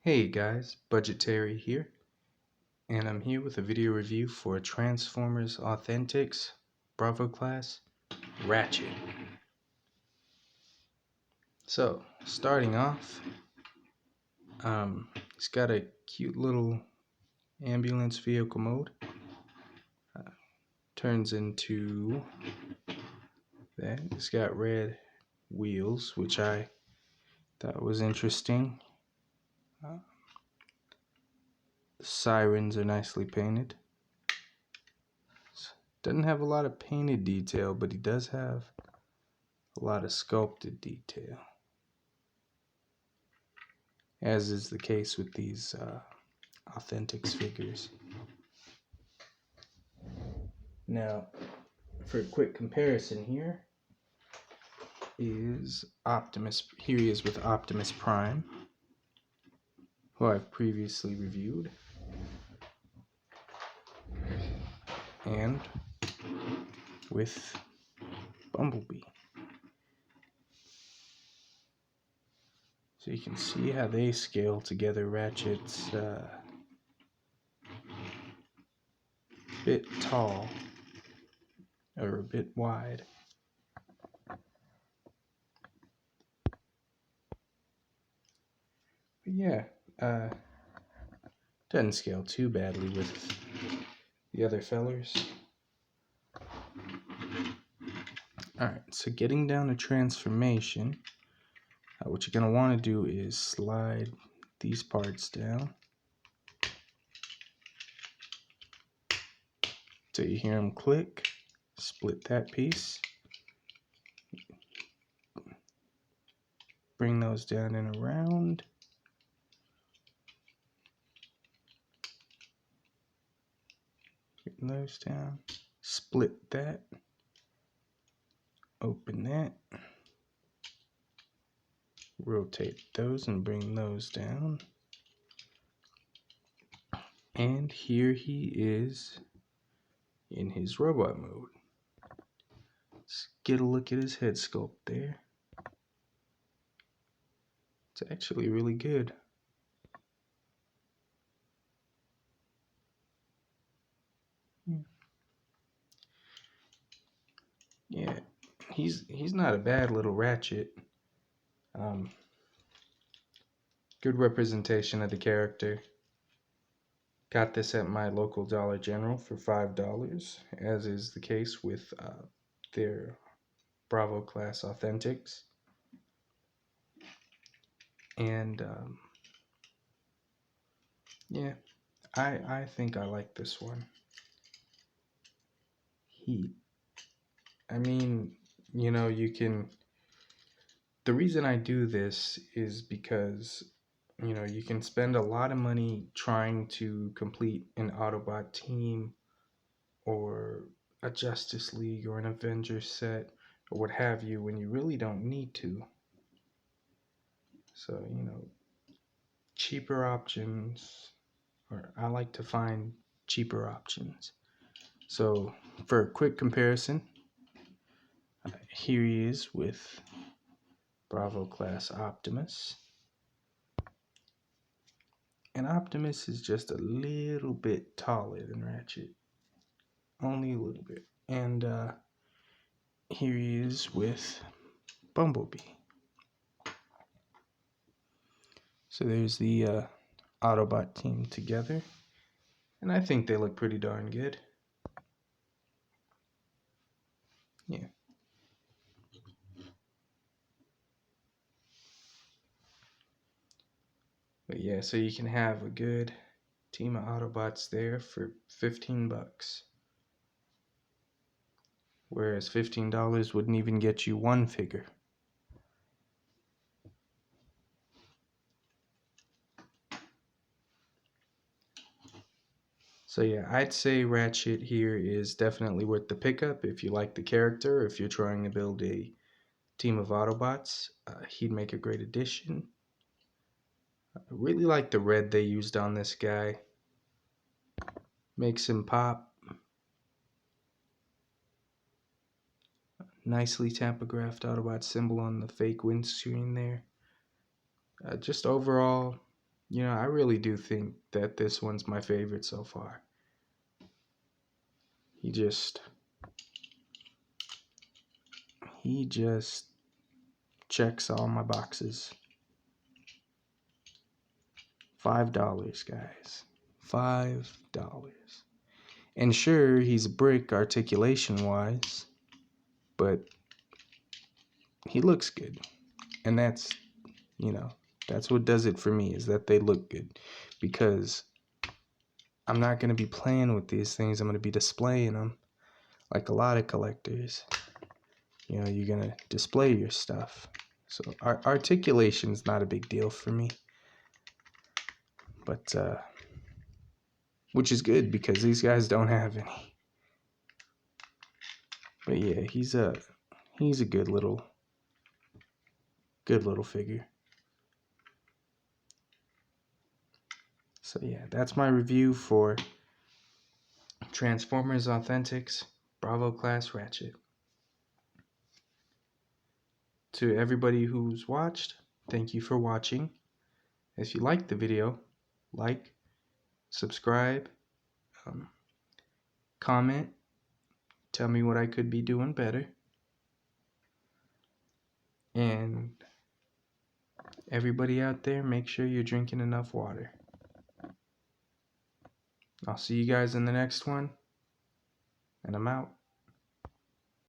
Hey guys, Budgetary here, and I'm here with a video review for Transformers Authentics Bravo class Ratchet. So, starting off, it's got a cute little ambulance vehicle mode. Turns into that. It's got red wheels, which I thought was interesting. The sirens are nicely painted. Doesn't have a lot of painted detail, but he does have a lot of sculpted detail, as is the case with these Authentics figures. Now, for a quick comparison, here is Optimus. Here he is with Optimus Prime, who I've previously reviewed, and with Bumblebee. So you can see how they scale together. Ratchet's a bit tall, or a bit wide. But yeah, doesn't scale too badly with the other fellers. Alright, so getting down to transformation, what you're going to want to do is slide these parts down till you hear them click. Split that piece. Bring those down and around. Get those down. Split that. Open that. Rotate those and bring those down. And here he is in his robot mode. Let's get a look at his head sculpt there. It's actually really good. Yeah, he's not a bad little Ratchet. Good representation of the character. Got this at my local Dollar General for $5, as is the case with their Bravo class Authentics. And yeah, I think I like this one. I mean, you know, the reason I do this is because, you know, you can spend a lot of money trying to complete an Autobot team or a Justice League or an Avengers set or what have you when you really don't need to. So, you know, cheaper options, or I like to find cheaper options. So, for a quick comparison, here he is with Bravo class Optimus. And Optimus is just a little bit taller than Ratchet. Only a little bit. And here he is with Bumblebee. So there's the Autobot team together. And I think they look pretty darn good. Yeah. But yeah, so you can have a good team of Autobots there for $15. Whereas $15 wouldn't even get you one figure. So yeah, I'd say Ratchet here is definitely worth the pickup if you like the character, if you're trying to build a team of Autobots. He'd make a great addition. I really like the red they used on this guy. Makes him pop. Nicely typographed Autobot symbol on the fake windscreen there. Just overall, You know, I really do think that this one's my favorite so far. He just checks all my boxes. $5, guys. $5. And sure, he's a brick articulation wise, but he looks good. And that's, you know, that's what does it for me, is that they look good. Because I'm not going to be playing with these things. I'm going to be displaying them. Like a lot of collectors, you know, you're going to display your stuff. So articulation's not a big deal for me. But, which is good because these guys don't have any. But yeah, he's a good little figure. So yeah, that's my review for Transformers Authentics Bravo Class Ratchet. To everybody who's watched, thank you for watching. If you liked the video, like, subscribe, comment, tell me what I could be doing better. And everybody out there, make sure you're drinking enough water. I'll see you guys in the next one, and I'm out.